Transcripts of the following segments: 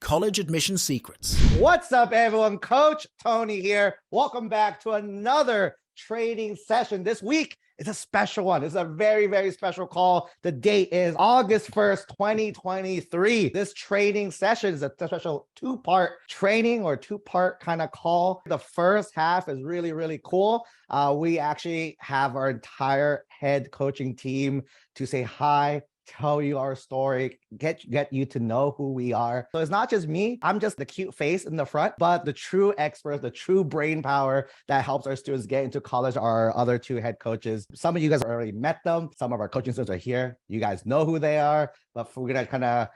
college admission secrets. What's up, everyone? Coach Tony here. Welcome back to another training session. This week is a special one. It's a very, very special call. The date is August 1st, 2023. This training session is a special two-part training or two-part kind of call. The first half is really, really cool. We actually have our entire head coaching team to say hi, tell you our story, get you to know who we are. So it's not just me. I'm just the cute face in the front, but the true experts, the true brain power that helps our students get into college are our other two head coaches. Some of you guys already met them. Some of our coaching students are here. You guys know who they are, but we're going to kind of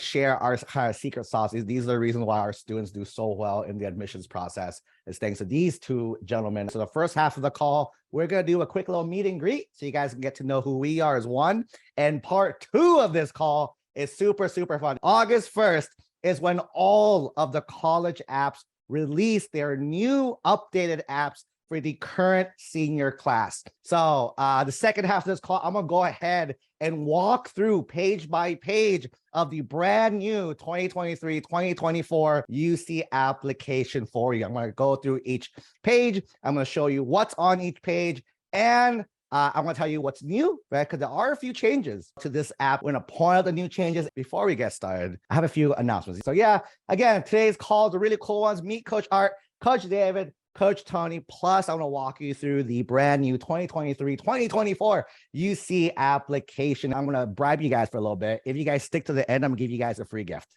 share our kind of secret sauce. These are the reasons why our students do so well in the admissions process. It's thanks to these two gentlemen. So the first half of the call, we're going to do a quick little meet and greet so you guys can get to know who we are as one. And part two of this call is super, super fun. August 1st is when all of the college apps release their new updated apps for the current senior class. So the second half of this call, I'm going to go ahead and walk through page by page of the brand new 2023-2024 UC application for you. I'm going to go through each page. I'm going to show you what's on each page, and I'm going to tell you what's new, right? Because there are a few changes to this app. We're going to point out the new changes. Before we get started, I have a few announcements. So yeah, again, today's calls are really cool ones. Meet Coach Art, Coach David, Coach Tony, plus I want to walk you through the brand new 2023-2024 UC application. I'm going to bribe you guys for a little bit. If you guys stick to the end, I'm going to give you guys a free gift.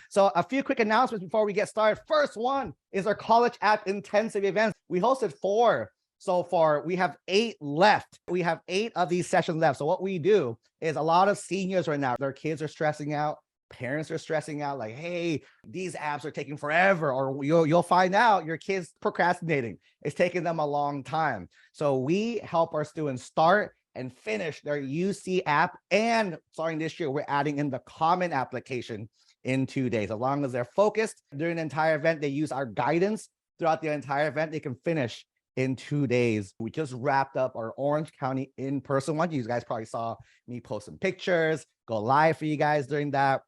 So a few quick announcements before we get started. First one is our college app intensive events. We hosted 4 so far. We have 8 left. We have 8 of these sessions left. So what we do is a lot of seniors right now, their kids are stressing out. Parents are stressing out like, hey, these apps are taking forever, or you'll find out your kids procrastinating. It's taking them a long time. So we help our students start and finish their UC app. And starting this year, we're adding in the common application in 2 days. As long as they're focused during the entire event, they use our guidance throughout the entire event, they can finish in 2 days. We just wrapped up our Orange County in-person one. You guys probably saw me post some pictures, go live for you guys during that.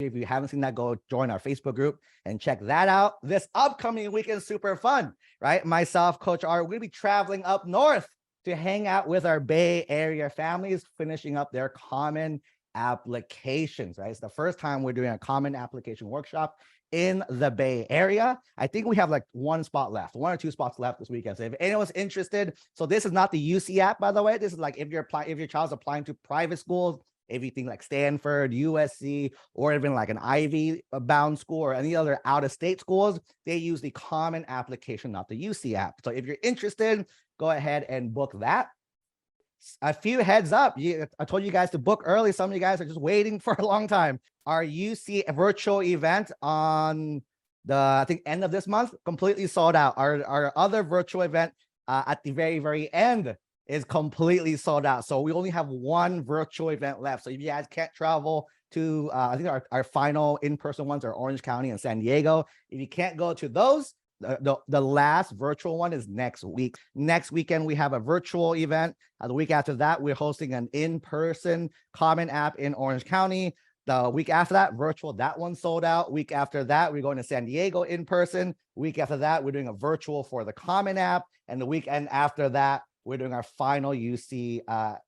If you haven't seen that, go join our Facebook group and check that out. This upcoming weekend is super fun, right? Myself, Coach Art, we're going to be traveling up north to hang out with our Bay Area families, finishing up their common applications, right? It's the first time we're doing a common application workshop in the Bay Area. I think we have like 1 spot left, 1 or 2 spots left this weekend. So if anyone's interested, so this is not the UC app, by the way. This is like if your child's applying to private schools, everything like Stanford, USC, or even like an Ivy bound school or any other out-of-state schools, they use the common application, not the UC app. So if you're interested, go ahead and book that. A few heads up. I told you guys to book early. Some of you guys are just waiting for a long time. Our UC virtual event on the, I think, end of this month, completely sold out. Our other virtual event at the very, very end is completely sold out. So we only have 1 virtual event left. So if you guys can't travel to, I think our final in-person ones are Orange County and San Diego. If you can't go to those, the last virtual one is next week. Next weekend, we have a virtual event. The week after that, we're hosting an in-person common app in Orange County. The week after that, virtual, that one sold out. Week after that, we're going to San Diego in person. Week after that, we're doing a virtual for the common app. And the weekend after that, we're doing our final UC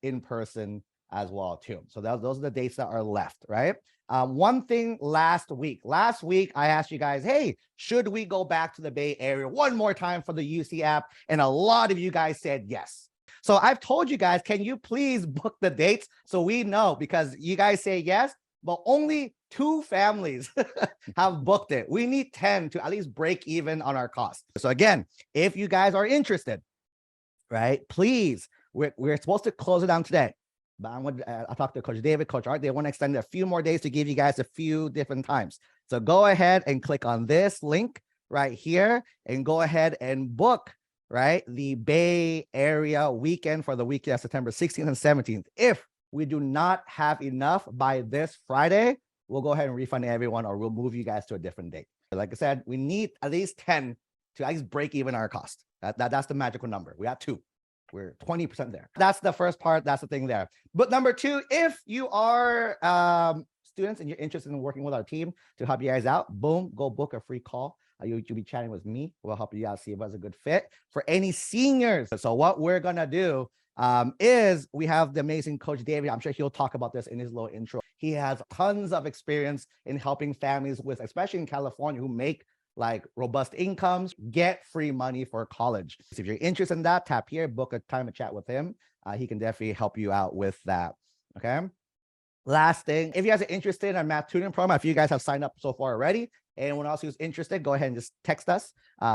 in person as well too. So those are the dates that are left, right? One thing last week, I asked you guys, hey, should we go back to the Bay Area one more time for the UC app? And a lot of you guys said yes. So I've told you guys, can you please book the dates so we know, because you guys say yes, but only 2 families have booked it. We need 10 to at least break even on our cost. So again, if you guys are interested, right, please, we're supposed to close it down today. But I talked to Coach David, Coach Art. They want to extend it a few more days to give you guys a few different times. So go ahead and click on this link right here and go ahead and book, right, the Bay Area weekend for the weekend of September 16th and 17th. If we do not have enough by this Friday, we'll go ahead and refund everyone, or we'll move you guys to a different date. Like I said, we need at least 10 to at least break even our cost. That's the magical number. We have 2. We're 20% there. That's the first part. That's the thing there. But number 2, if you are students and you're interested in working with our team to help you guys out, boom, go book a free call. You'll be chatting with me. We'll help you out, see if it's a good fit. For any seniors, so what we're gonna do is we have the amazing Coach David. I'm sure he'll talk about this in his little intro. He has tons of experience in helping families with, especially in California, who make like robust incomes, get free money for college. So if you're interested in that, tap here, book a time to chat with him. He can definitely help you out with that. Okay. Last thing, if you guys are interested in our math tutoring program, if you guys have signed up so far already, anyone else who's interested, go ahead and just text us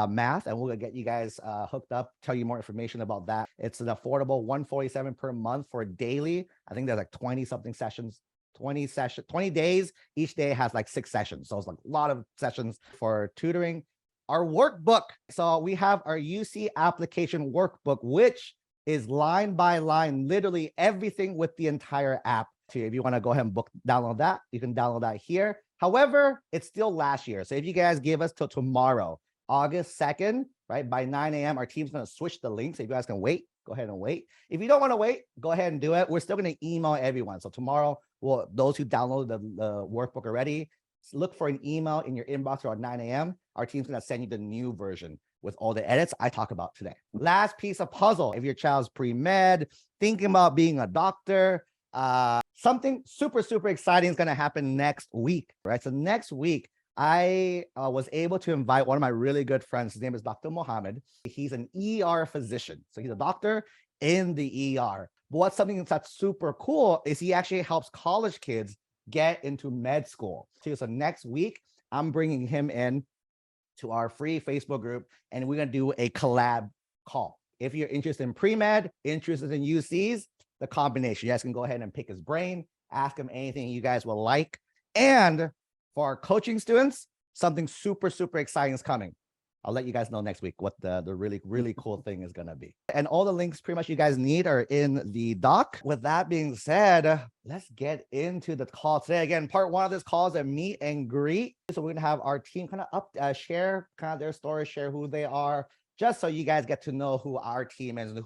math and we'll get you guys hooked up, tell you more information about that. It's an affordable $147 per month for daily. I think there's like 20 something sessions, 20 days. Each day has like 6 sessions. So it's like a lot of sessions for tutoring. Our workbook. So we have our UC application workbook, which is line by line, literally everything with the entire app. If you want to go ahead and download that, you can download that here. However, it's still last year. So if you guys give us till tomorrow, August 2nd, right, by 9 a.m., our team's going to switch the link. So if you guys can wait, go ahead and wait. If you don't want to wait, go ahead and do it. We're still going to email everyone. So tomorrow, those who downloaded the workbook already, look for an email in your inbox around 9 a.m. Our team's going to send you the new version with all the edits I talk about today. Last piece of puzzle. If your child's pre-med, thinking about being a doctor, something super, super exciting is going to happen next week, right? So next week, I was able to invite one of my really good friends. His name is Dr. Mohammed. He's an ER physician. So he's a doctor in the ER. But what's something that's super cool is he actually helps college kids get into med school. So next week, I'm bringing him in to our free Facebook group, and we're going to do a collab call. If you're interested in pre-med, interested in UCs, the combination, you guys can go ahead and pick his brain, ask him anything you guys will like. And for our coaching students, something super, super exciting is coming. I'll let you guys know next week what the really, really cool thing is going to be. And all the links pretty much you guys need are in the doc. With that being said, let's get into the call today. Again, part 1 of this call is a meet and greet. So we're going to have our team kind of share kind of their story, share who they are, just so you guys get to know who our team is and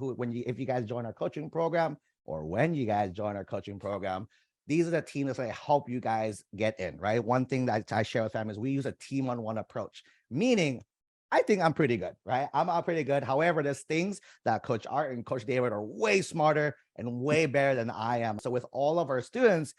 if you guys join our coaching program or when you guys join our coaching program, these are the teams that's going to help you guys get in, right? One thing that I share with families, we use a team-on-one approach, meaning I think I'm pretty good, right? I'm pretty good. However, there's things that Coach Art and Coach David are way smarter and way better than I am. So with all of our students,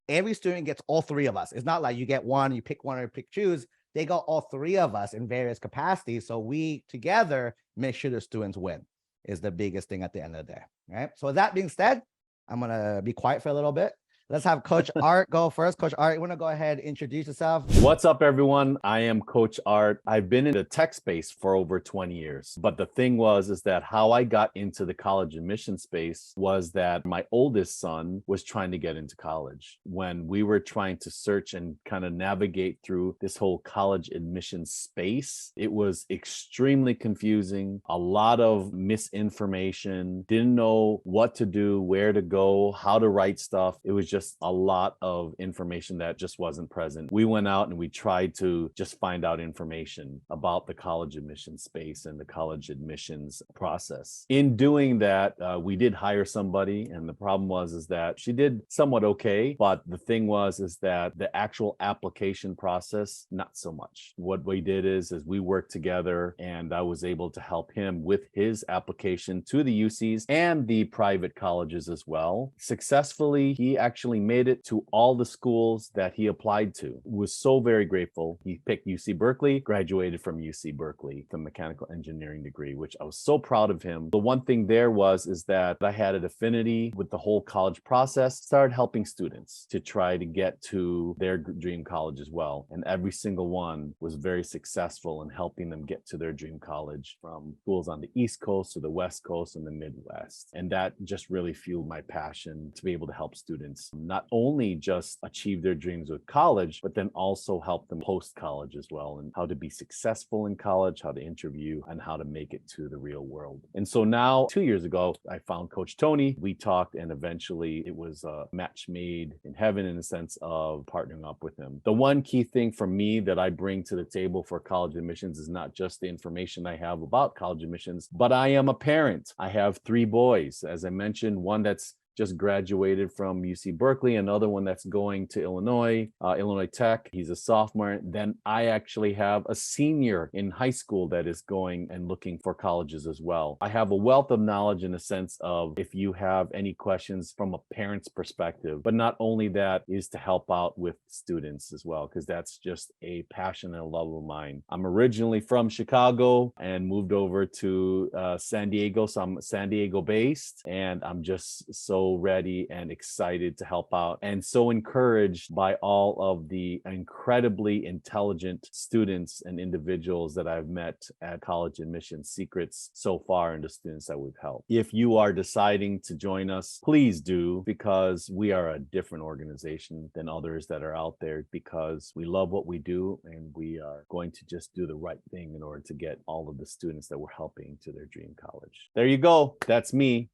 every student gets all 3 of us. It's not like you get one, you pick one or choose. They got all 3 of us in various capacities. So we together make sure the students win is the biggest thing at the end of the day, right? So with that being said, I'm going to be quiet for a little bit. Let's have Coach Art go first. Coach Art, you want to go ahead and introduce yourself? What's up, everyone? I am Coach Art. I've been in the tech space for over 20 years. But the thing is that how I got into the college admission space was that my oldest son was trying to get into college. When we were trying to search and kind of navigate through this whole college admission space, it was extremely confusing, a lot of misinformation, didn't know what to do, where to go, how to write stuff. It was just a lot of information that just wasn't present. We went out and we tried to just find out information about the college admissions space and the college admissions process. In doing that, we did hire somebody, and the problem is that she did somewhat okay, but the thing is that the actual application process, not so much. What we did is we worked together, and I was able to help him with his application to the UCs and the private colleges as well. Successfully, he actually made it to all the schools that he applied to. Was so very grateful. He picked UC Berkeley, graduated from UC Berkeley, the mechanical engineering degree, which I was so proud of him. The one thing there is that I had an affinity with the whole college process, started helping students to try to get to their dream college as well. And every single one was very successful in helping them get to their dream college, from schools on the East Coast to the West Coast and the Midwest. And that just really fueled my passion to be able to help students not only just achieve their dreams with college, but then also help them post-college as well, and how to be successful in college, how to interview, and how to make it to the real world. And so now, 2 years ago, I found Coach Tony. We talked, and eventually it was a match made in heaven in the sense of partnering up with him. The one key thing for me that I bring to the table for college admissions is not just the information I have about college admissions, but I am a parent. I have 3 boys. As I mentioned, one that's just graduated from UC Berkeley, another one that's going to Illinois, Illinois Tech. He's a sophomore. Then I actually have a senior in high school that is going and looking for colleges as well. I have a wealth of knowledge in the sense of if you have any questions from a parent's perspective, but not only that is to help out with students as well, because that's just a passion and a love of mine. I'm originally from Chicago and moved over to San Diego. So I'm San Diego based, and I'm just so ready and excited to help out and so encouraged by all of the incredibly intelligent students and individuals that I've met at College Admission Secrets so far and the students that we've helped. If you are deciding to join us, please do, because we are a different organization than others that are out there, because we love what we do and we are going to just do the right thing in order to get all of the students that we're helping to their dream college. There you go. That's me.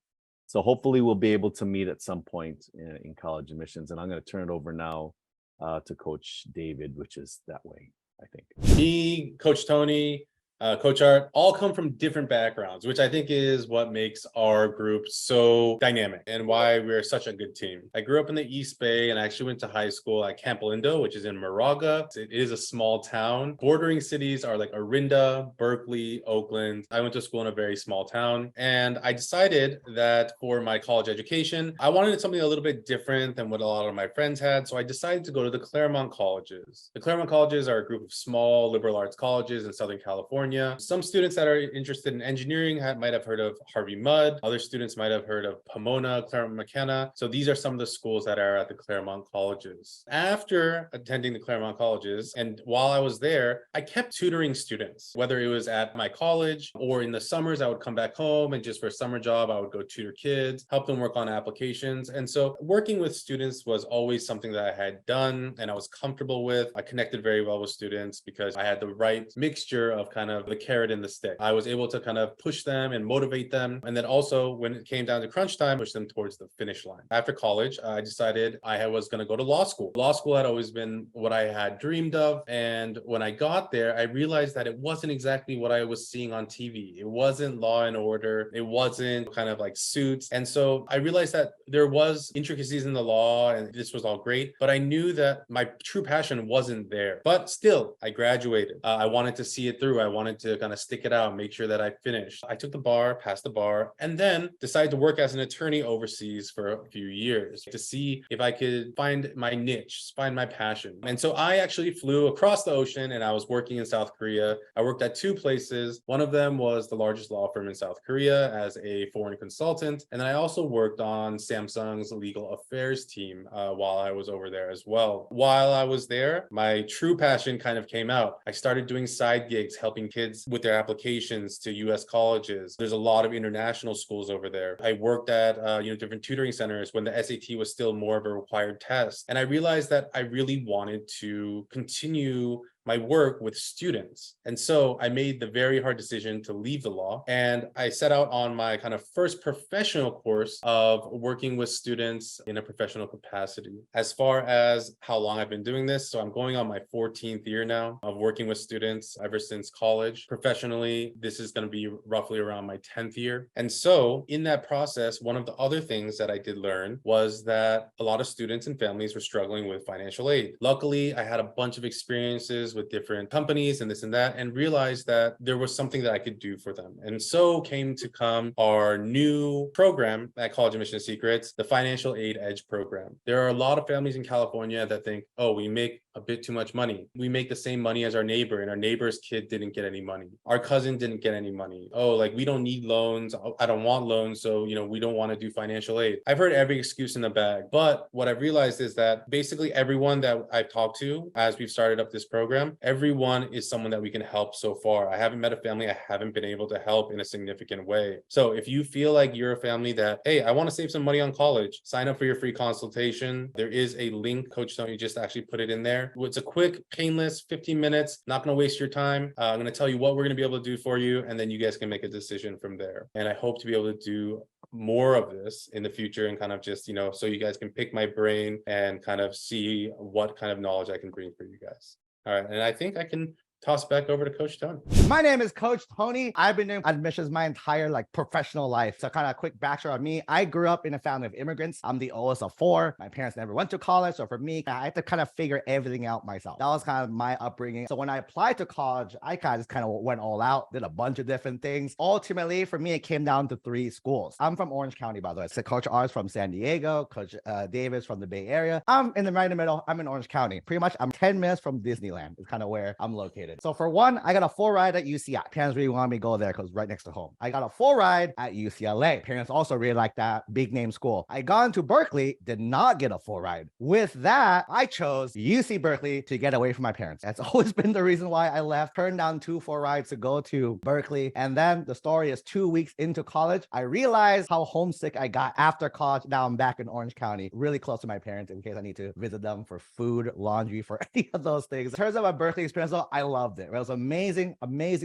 So hopefully we'll be able to meet at some point in college admissions. And I'm going to turn it over now to Coach David, which is that way, I think. Me, Coach Tony, Coach Art, all come from different backgrounds, which I think is what makes our group so dynamic and why we're such a good team. I grew up in the East Bay and I actually went to high school at Camp Lindo, which is in Moraga. It is a small town. Bordering cities are like Orinda, Berkeley, Oakland. I went to school in a very small town, and I decided that for my college education, I wanted something a little bit different than what a lot of my friends had. So I decided to go to the Claremont colleges. The Claremont colleges are a group of small liberal arts colleges in Southern California. Some students that are interested in engineering might have heard of Harvey Mudd. Other students might have heard of Pomona, Claremont McKenna. So these are some of the schools that are at the Claremont colleges. After attending the Claremont colleges, and while I was there, I kept tutoring students, whether it was at my college or in the summers, I would come back home and just for a summer job, I would go tutor kids, help them work on applications. And so working with students was always something that I had done and I was comfortable with. I connected very well with students because I had the right mixture of kind of the carrot and the stick. I was able to kind of push them and motivate them. And then also when it came down to crunch time, push them towards the finish line. After college, I decided I was going to go to law school. Law school had always been what I had dreamed of. And when I got there, I realized that it wasn't exactly what I was seeing on TV. It wasn't Law and Order. It wasn't kind of like Suits. And so I realized that there was intricacies in the law and this was all great, but I knew that my true passion wasn't there. But still, I graduated. I wanted to see it through. I wanted to kind of stick it out, make sure that I finished. I took the bar, passed the bar, and then decided to work as an attorney overseas for a few years to see if I could find my niche, find my passion. And so I actually flew across the ocean and I was working in South Korea. I worked at two places. One of them was the largest law firm in South Korea as a foreign consultant. And then I also worked on Samsung's legal affairs team while I was over there as well. While I was there, my true passion kind of came out. I started doing side gigs, helping kids with their applications to US colleges. There's a lot of international schools over there. I worked at different tutoring centers when the SAT was still more of a required test. And I realized that I really wanted to continue my work with students. And so I made the very hard decision to leave the law. And I set out on my kind of first professional course of working with students in a professional capacity. As far as how long I've been doing this, so I'm going on my 14th year now of working with students ever since college. Professionally, this is going to be roughly around my 10th year. And so in that process, one of the other things that I did learn was that a lot of students and families were struggling with financial aid. Luckily, I had a bunch of experiences with different companies and this and that, and realized that there was something that I could do for them. And so came to come our new program at College Admission Secrets, the Financial Aid Edge program. There are a lot of families in California that think, oh, we make a bit too much money. We make the same money as our neighbor, and our neighbor's kid didn't get any money. Our cousin didn't get any money. Oh, like we don't need loans. I don't want loans. So, we don't want to do financial aid. I've heard every excuse in the bag. But what I've realized is that basically everyone that I've talked to as we've started up this program, everyone is someone that we can help so far. I haven't met a family I haven't been able to help in a significant way. So if you feel like you're a family that, hey, I want to save some money on college, sign up for your free consultation. There is a link. Coach Tony just actually put it in there. It's a quick, painless 15 minutes, not going to waste your time. I'm going to tell you what we're going to be able to do for you, and then you guys can make a decision from there. And I hope to be able to do more of this in the future and kind of just, so you guys can pick my brain and kind of see what kind of knowledge I can bring for you guys. All right. And I think I can toss back over to Coach Tony. My name is Coach Tony. I've been doing admissions my entire professional life. So kind of a quick backstory on me. I grew up in a family of immigrants. I'm the oldest of four. My parents never went to college. So for me, I had to kind of figure everything out myself. That was kind of my upbringing. So when I applied to college, I kind of just kind of went all out, did a bunch of different things. Ultimately, for me, it came down to 3 schools. I'm from Orange County, by the way. So Coach R is from San Diego. Coach Davis from the Bay Area. I'm right in the middle. I'm in Orange County. Pretty much, I'm 10 minutes from Disneyland. It's kind of where I'm located. So for one, I got a full ride at UCI. Parents really wanted me to go there because right next to home. I got a full ride at UCLA. Parents also really like that big name school. I got into Berkeley, did not get a full ride. With that, I chose UC Berkeley to get away from my parents. That's always been the reason why I left. Turned down 2 full rides to go to Berkeley. And then the story is 2 weeks into college, I realized how homesick I got after college. Now I'm back in Orange County, really close to my parents in case I need to visit them for food, laundry, for any of those things. In terms of my Berkeley experience, though, I loved it. It was amazing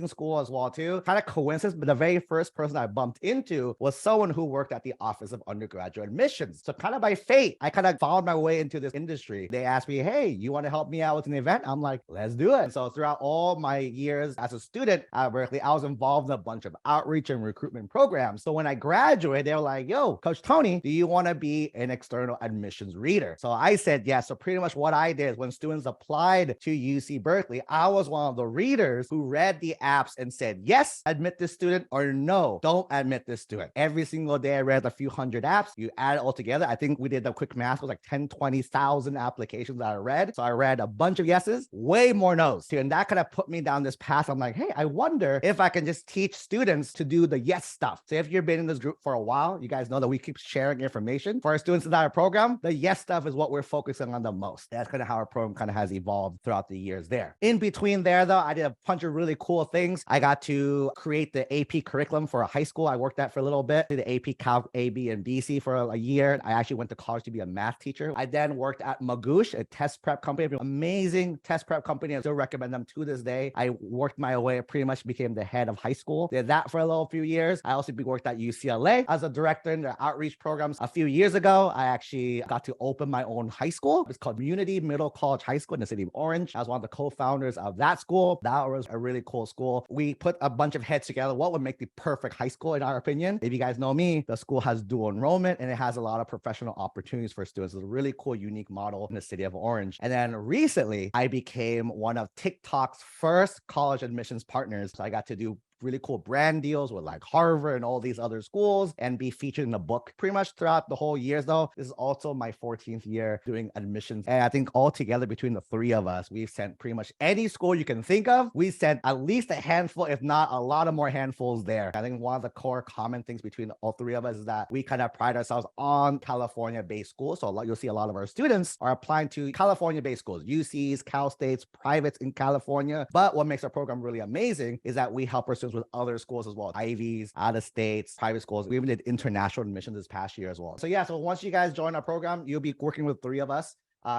school as well too. Kind of coincidence, but the very first person I bumped into was someone who worked at the Office of Undergraduate Admissions. So kind of by fate, I kind of found my way into this industry. They asked me, hey, you want to help me out with an event? I'm like, let's do it. So throughout all my years as a student at Berkeley, I was involved in a bunch of outreach and recruitment programs. So when I graduated, they were like, yo, Coach Tony, do you want to be an external admissions reader? So I said yes. So pretty much what I did is when students applied to UC Berkeley, I was one of the readers who read the apps and said, yes, admit this student, or no, don't admit this student. Every single day I read a few hundred apps. You add it all together. I think we did the quick math. It was like 10, 20,000 applications that I read. So I read a bunch of yeses, way more no's. And that kind of put me down this path. I'm like, hey, I wonder if I can just teach students to do the yes stuff. So if you've been in this group for a while, you guys know that we keep sharing information. For our students in our program, the yes stuff is what we're focusing on the most. That's kind of how our program kind of has evolved throughout the years there. In between there, though, I did a bunch of really cool things. I got to create the AP curriculum for a high school. I worked at for a little bit, did the AP Calc, AB, and BC for a year. I actually went to college to be a math teacher. I then worked at Magoosh, a test prep company, amazing test prep company. I still recommend them to this day. I worked my way, pretty much became the head of high school. Did that for a little few years. I also worked at UCLA as a director in their outreach programs. A few years ago, I actually got to open my own high school. It's called Community Middle College High School in the city of Orange. I was one of the co-founders of that school. That was a really cool school. We put a bunch of heads together. What would make the perfect high school in our opinion? If you guys know me, the school has dual enrollment and it has a lot of professional opportunities for students. It's a really cool, unique model in the city of Orange. And then recently, I became one of TikTok's first college admissions partners. So I got to do really cool brand deals with like Harvard and all these other schools and be featured in the book pretty much throughout the whole years. Though this is also my 14th year doing admissions, and I think altogether between the 3 of us, we've sent pretty much any school you can think of. We sent at least a handful, if not a lot of more handfuls there. I think one of the core common things between all 3 of us is that we kind of pride ourselves on California-based schools. So you'll see a lot of our students are applying to California-based schools, UCs, Cal States, privates in California. But what makes our program really amazing is that we help our students with other schools as well, Ivies, out of states, private schools. We even did international admissions this past year as well. So yeah, so once you guys join our program, you'll be working with 3 of us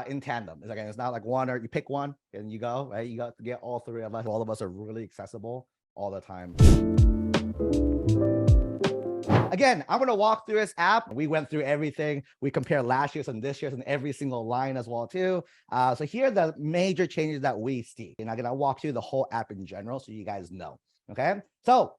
in tandem. It's not like one or you pick one and you go, right? You got to get all 3 of us. All of us are really accessible all the time. Again, I'm going to walk through this app. We went through everything. We compared last year's and this year's and every single line as well too. So here are the major changes that we see. And I'm going to walk through the whole app in general so you guys know. Okay, so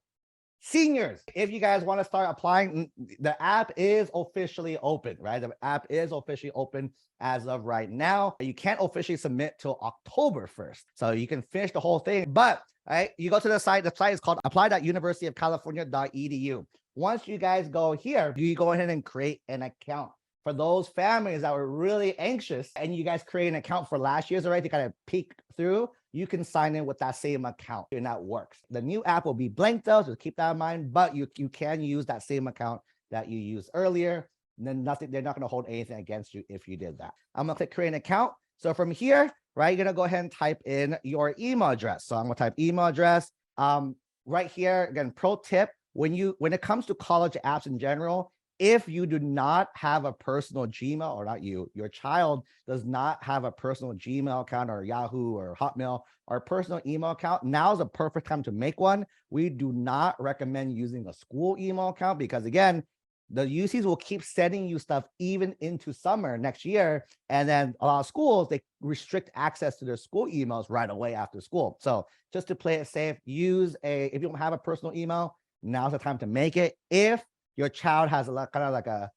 seniors, if you guys want to start applying, the app is officially open, right? The app is officially open as of right now. You can't officially submit till October 1st. So you can finish the whole thing, but right, you go to the site is called apply.universityofcalifornia.edu. Once you guys go here, you go ahead and create an account. For those families that were really anxious and you guys create an account for last year's already to kind of peek through, you can sign in with that same account and that works. The new app will be blank though, so keep that in mind, but you can use that same account that you used earlier. And then they're not going to hold anything against you if you did that. I'm going to click create an account. So from here, right, you're going to go ahead and type in your email address. So I'm going to type email address. Right here, again, pro tip, when it comes to college apps in general, if you do not have a personal Gmail, or not you, your child does not have a personal Gmail account or Yahoo or Hotmail or personal email account, now is a perfect time to make one. We do not recommend using a school email account because again, The UCs will keep sending you stuff even into summer next year. And then a lot of schools, they restrict access to their school emails right away after school. So just to play it safe, if you don't have a personal email, now's the time to make it. If your child has kind of like a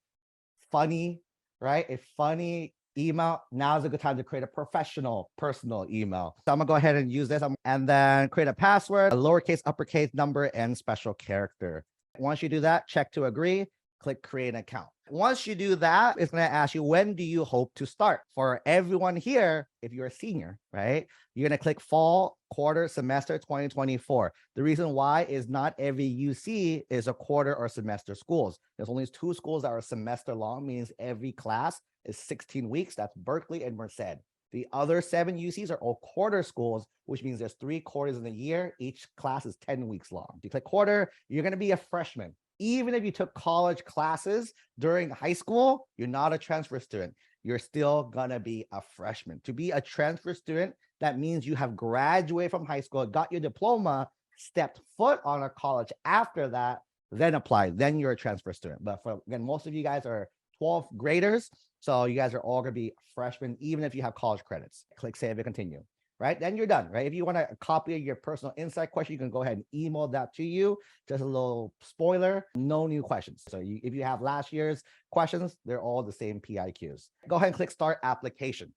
funny, right? A funny email, now's a good time to create a professional personal email. So I'm gonna go ahead and use this and then create a password, a lowercase, uppercase number, and special character. Once you do that, check to agree, click create an account. Once you do that, it's going to ask you, when do you hope to start? For everyone here, if you're a senior, right, you're going to click fall, quarter, semester 2024. The reason why is not every UC is a quarter or semester schools. There's only 2 schools that are semester long, means every class is 16 weeks. That's Berkeley and Merced. The other 7 UCs are all quarter schools, which means there's 3 quarters in a year. Each class is 10 weeks long. If you click quarter, you're going to be a freshman. Even if you took college classes during high school, you're not a transfer student. You're still going to be a freshman. To be a transfer student, that means you have graduated from high school, got your diploma, stepped foot on a college after that, then applied. Then you're a transfer student. But again, most of you guys are 12th graders. So you guys are all going to be freshmen, even if you have college credits. Click save and continue. Right? Then you're done, right? If you want a copy of your personal insight question, you can go ahead and email that to you. Just a little spoiler, no new questions. So if you have last year's questions, they're all the same PIQs. Go ahead and click start application.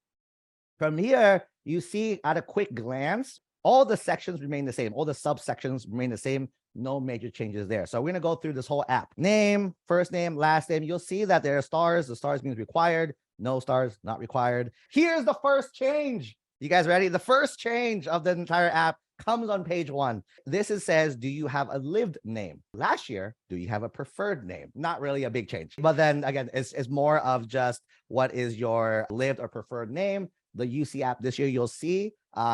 From here, you see at a quick glance, all the sections remain the same. All the subsections remain the same. No major changes there. So we're going to go through this whole app. Name, first name, last name. You'll see that there are stars. The stars means required. No stars, not required. Here's the first change. You guys ready? The first change of the entire app comes on page 1. This says, do you have a lived name? Last year, do you have a preferred name? Not really a big change. But then again, it's more of just what is your lived or preferred name. The UC app this year, you'll see,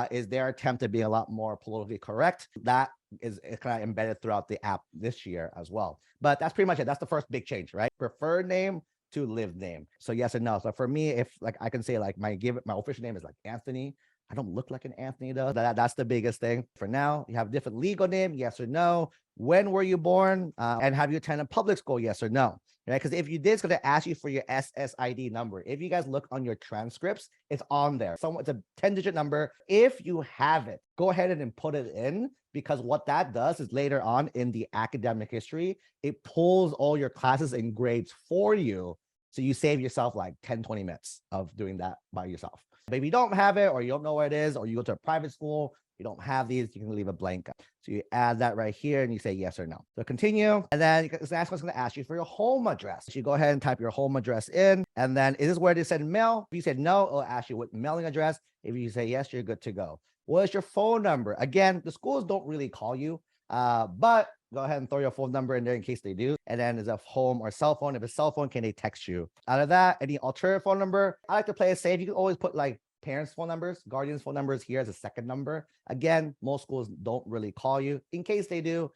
is their attempt at being a lot more politically correct. That is kind of embedded throughout the app this year as well. But that's pretty much it. That's the first big change, right? Preferred name to lived name. So yes or no. So for me, if like I can say like my official name is like Anthony. I don't look like an Anthony though. That's the biggest thing. For now, you have a different legal name, yes or no. When were you born? And have you attended public school, yes or no? Right? Because if you did, it's going to ask you for your SSID number. If you guys look on your transcripts, it's on there. It's a 10-digit number. If you have it, go ahead and put it in, because what that does is later on in the academic history, it pulls all your classes and grades for you. So you save yourself like 10, 20 minutes of doing that by yourself. But if you don't have it, or you don't know where it is, or you go to a private school, you don't have these, you can leave a blank. So you add that right here and you say yes or no. So continue. And then the next one's going to ask you for your home address. So you go ahead and type your home address in. And then is this where they said mail? If you said no, it'll ask you what mailing address. If you say yes, you're good to go. What is your phone number? Again, the schools don't really call you, but go ahead and throw your phone number in there in case they do. And then is a home or cell phone. If it's cell phone, can they text you? Out of that, any alternative phone number? I like to play it safe. You can always put like parents' phone numbers, guardians' phone numbers here as a second number. Again, most schools don't really call you. In case they do,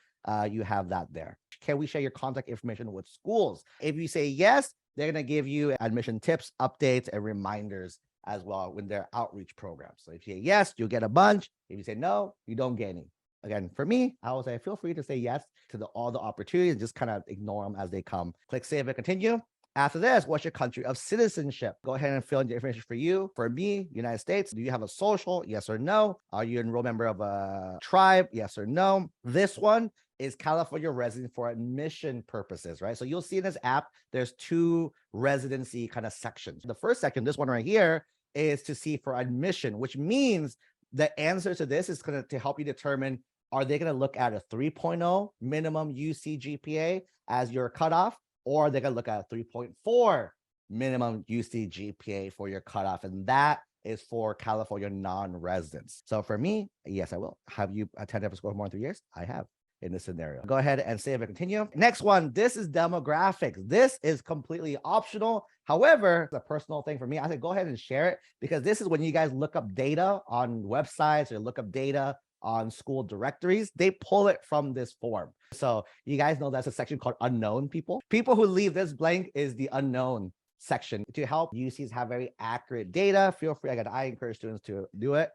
you have that there. Can we share your contact information with schools? If you say yes, they're going to give you admission tips, updates, and reminders as well with their outreach programs. So if you say yes, you'll get a bunch. If you say no, you don't get any. Again, for me, I will say feel free to say yes to all the opportunities, just kind of ignore them as they come. Click save and continue. After this, what's your country of citizenship? Go ahead and fill in the information for you. For me, United States, do you have a social? Yes or no? Are you an enrolled member of a tribe? Yes or no? This one is California resident for admission purposes, right? So you'll see in this app, there's 2 residency kind of sections. The first section, this one right here, is to see for admission, which means the answer to this is going to help you determine, are they going to look at a 3.0 minimum UC GPA as your cutoff, or they're going to look at a 3.4 minimum UC GPA for your cutoff. And that is for California non-residents. So for me, yes, I will. Have you attended a school for more than 3 years? I have in this scenario. Go ahead and save and continue. Next one, this is demographics. This is completely optional. However, it's a personal thing for me. I said, go ahead and share it, because this is when you guys look up data on websites or look up data on school directories, they pull it from this form. So you guys know that's a section called unknown people. People who leave this blank is the unknown section. To help UCs have very accurate data, feel free. Again, I encourage students to do it.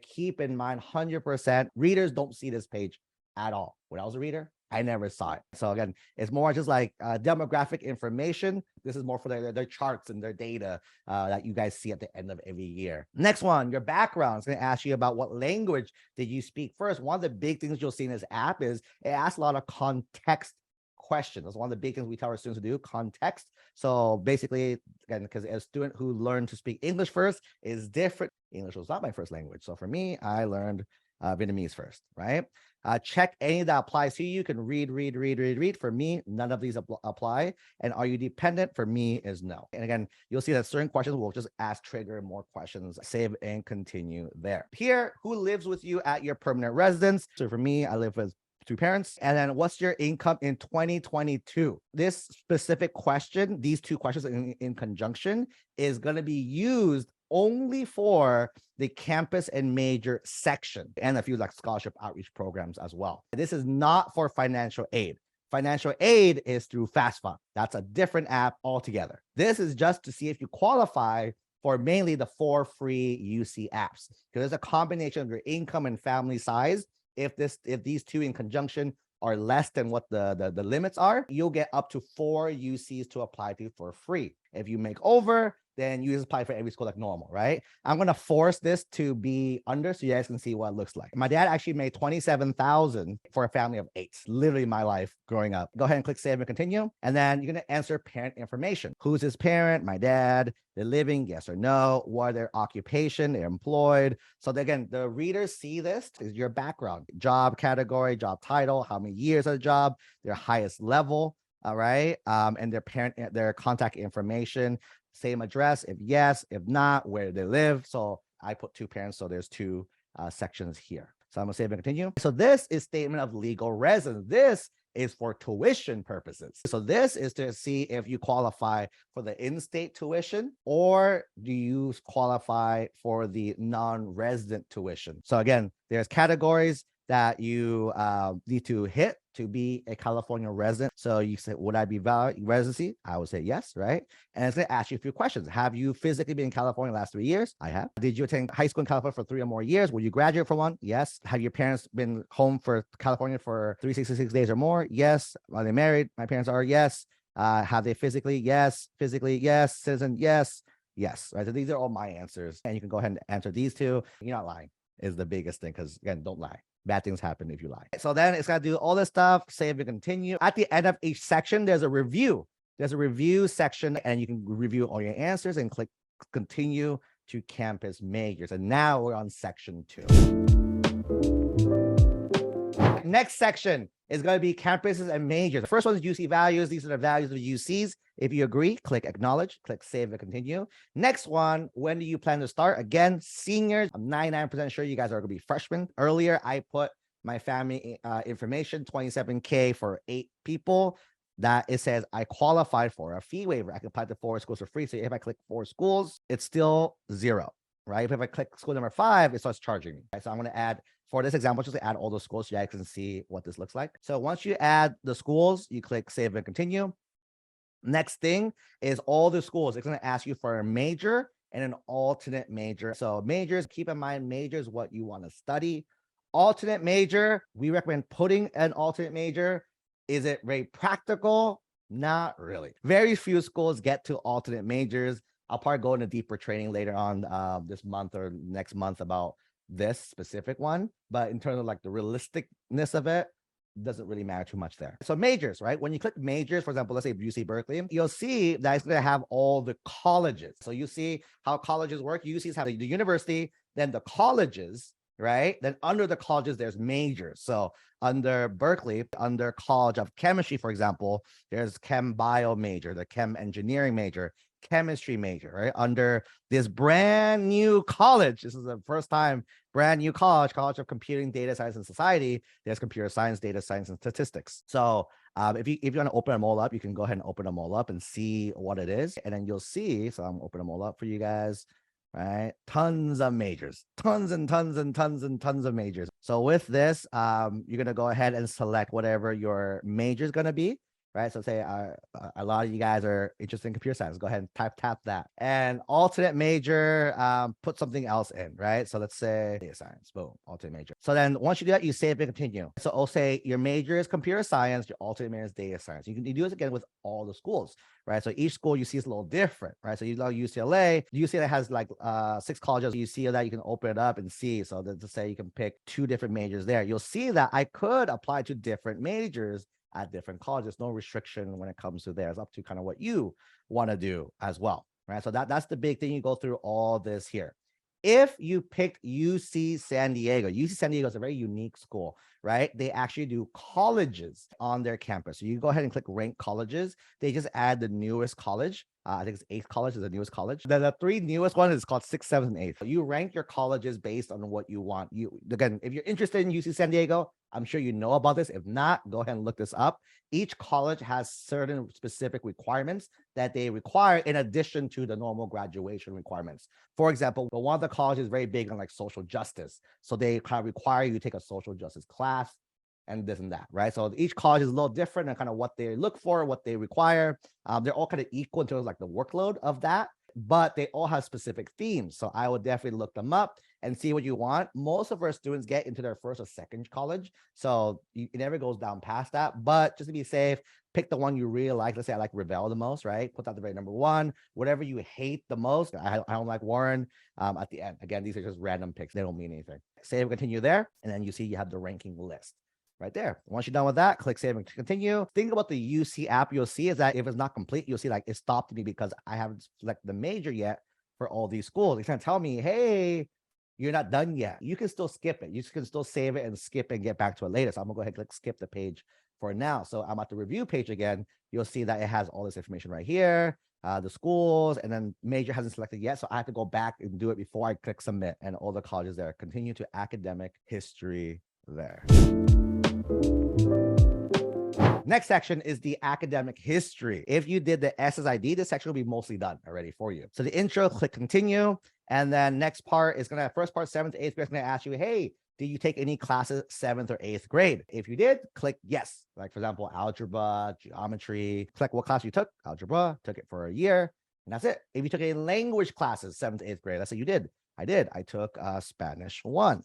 Keep in mind 100% readers don't see this page at all. When I was a reader, I never saw it. So again, it's more just like demographic information. This is more for their charts and their data that you guys see at the end of every year. Next one, your background. It's going to ask you about what language did you speak first. One of the big things you'll see in this app is it asks a lot of context questions. That's one of the big things we tell our students to do, context. So basically, again, because a student who learned to speak English first is different. English was not my first language. So for me, I learned Vietnamese first, right? Check any that applies to you. You can read. For me, none of these apply. And are you dependent? For me is no. And again, you'll see that certain questions will just trigger more questions. Save and continue there. Here, who lives with you at your permanent residence? So for me, I live with 2 parents. And then what's your income in 2022? This specific question, these 2 questions in conjunction, is going to be used only for the campus and major section and a few like scholarship outreach programs as well. This is not for financial aid. Financial aid is through FastFund. That's a different app altogether. This is just to see if you qualify for mainly the 4 free UC apps, because there's a combination of your income and family size. If these 2 in conjunction are less than what the limits are, you'll get up to 4 UCs to apply to for free. If you make over, then you just apply for every school like normal, right? I'm going to force this to be under so you guys can see what it looks like. My dad actually made $27,000 for a family of 8. Literally my life growing up. Go ahead and click save and continue. And then you're going to answer parent information. Who's his parent? My dad. They're living, yes or no. What are their occupation? They're employed. So again, the readers see this is your background, job category, job title, how many years of the job, their highest level, all right? And their contact information. Same address, if yes, if not, where they live. So I put 2 parents, so there's 2 sections here. So I'm gonna save and continue. So this is statement of legal residence. This is for tuition purposes. So this is to see if you qualify for the in-state tuition or do you qualify for the non-resident tuition. So again, there's categories that you need to hit to be a California resident. So you say, would I be valid residency? I would say yes, right? And it's going to ask you a few questions. Have you physically been in California the last 3 years? I have. Did you attend high school in California for 3 or more years? Will you graduate for 1? Yes. Have your parents been home for California for 366 days or more? Yes. Are they married? My parents are. Yes. Have they physically? Yes. Physically? Yes. Citizen? Yes. Yes. Right. So these are all my answers. And you can go ahead and answer these 2. You're not lying is the biggest thing, because again, don't lie. Bad things happen if you lie. So then it's got to do all this stuff, save and continue. At the end of each section, there's a review. There's a review section, and you can review all your answers and click continue to campus majors. And now we're on section 2. Next section is going to be campuses and majors. The first one is UC values. These are the values of UCs. If you agree, click acknowledge, click save and continue. Next one, when do you plan to start? Again, seniors, I'm 99% sure you guys are going to be freshmen. Earlier, I put my family information, $27K for 8 people. That it says I qualified for a fee waiver. I can apply to 4 schools for free. So if I click 4 schools, it's still 0, right? If I click school number 5, it starts charging me. Right? So I'm going to add, for this example, just to add all the schools so you guys can see what this looks like. So once you add the schools, you click save and continue. Next thing is all the schools. It's going to ask you for a major and an alternate major. So majors, keep in mind, majors, what you want to study. Alternate major, we recommend putting an alternate major. Is it very practical? Not really. Very few schools get to alternate majors. I'll probably go into deeper training later on this month or next month about this specific one. But in terms of like the realisticness of it, doesn't really matter too much there. So majors, right? When you click majors, for example, let's say UC Berkeley, you'll see that it's going to have all the colleges. So you see how colleges work. UCs have the university, then the colleges, right? Then under the colleges, there's majors. So under Berkeley, under College of Chemistry, for example, there's Chem Bio major, the Chem Engineering major, chemistry major, right? Under this brand new college, this is the first time, brand new college of Computing, Data Science, and Society, there's computer science, data science, and statistics. So if you want to open them all up, you can go ahead and open them all up and see what it is. And then you'll see, so I'm opening them all up for you guys, right? Tons of majors, tons and tons and tons and tons of majors. So with this, you're going to go ahead and select whatever your major is going to be, right? So say a lot of you guys are interested in computer science. Go ahead and tap that. And alternate major, put something else in, right? So let's say data science, boom, alternate major. So then once you do that, you save and continue. So I'll say your major is computer science, your alternate major is data science. You do this again with all the schools, right? So each school you see is a little different, right? So you know UCLA has like 6 colleges. You see that you can open it up and see. So to say you can pick 2 different majors there. You'll see that I could apply to different majors at different colleges. No restriction when it comes to there. It's up to kind of what you want to do as well, right? So that's the big thing. You go through all this here. If you picked UC San Diego is a very unique school, right? They actually do colleges on their campus. So you go ahead and click rank colleges. They just add the newest college. I think it's 8th college is the newest college. Then the 3 newest one is called 6th, 7th, and 8th. You rank your colleges based on what you want. Again, if you're interested in UC San Diego, I'm sure you know about this. If not, go ahead and look this up. Each college has certain specific requirements that they require in addition to the normal graduation requirements. For example, one of the colleges is very big on like social justice. So they kind of require you to take a social justice class and this and that, right? So each college is a little different and kind of what they look for, what they require. They're all kind of equal in terms of like the workload of that, but they all have specific themes. So I would definitely look them up and see what you want. Most of our students get into their first or second college, so it never goes down past that. But just to be safe, pick the one you really like. Let's say I like Unveil the most, right? Put that the very number 1. Whatever you hate the most, I don't like Warren. At the end, again, these are just random picks. They don't mean anything. Save, continue there, and then you see you have the ranking list right there. Once you're done with that, click save and continue. Think about the UC app. You'll see is that if it's not complete, you'll see like it stopped me because I haven't selected the major yet for all these schools. It's gonna tell me, hey, you're not done yet. You can still skip it. You can still save it and skip and get back to it later. So I'm gonna go ahead and click skip the page for now. So I'm at the review page again. You'll see that it has all this information right here, the schools, and then major hasn't selected yet. So I have to go back and do it before I click submit, and all the colleges there. Continue to academic history there. Next section is the academic history. If you did the SSID, this section will be mostly done already for you. So the intro, click continue. And then next part is going to, first part, 7th to 8th grade, is going to ask you, hey, did you take any classes 7th or 8th grade? If you did, click yes. Like for example, algebra, geometry, click what class you took, algebra, took it for a year, and that's it. If you took any language classes 7th to 8th grade, let's say you did. I did. I took Spanish 1,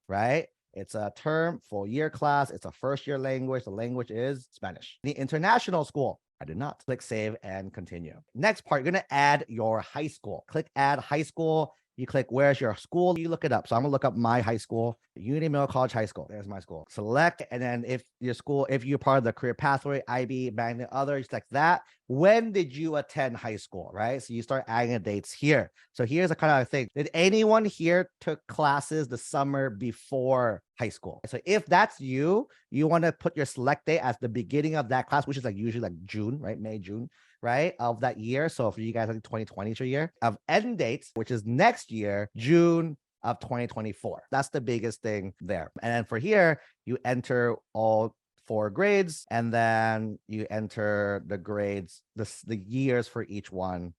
right? It's a term, full year class. It's a first year language. The language is Spanish. The international school, I did not. Click save and continue. Next part, you're going to add your high school. Click add high school. You click where's your school, you look it up. So I'm gonna look up my high school, Unity Middle College High School. There's my school. Select, and then if your school, if you're part of the career pathway, IB, magnet, other, you select that. When did you attend high school, right? So you start adding the dates here. So here's a kind of thing. Did anyone here took classes the summer before high school? So if that's you, you want to put your select date as the beginning of that class, which is like usually like June, right? May, June, right? Of that year. So for you guys, I think 2020 is your year of end dates, which is next year, June of 2024. That's the biggest thing there. And then for here, you enter all 4 grades, and then you enter the grades, the years for each one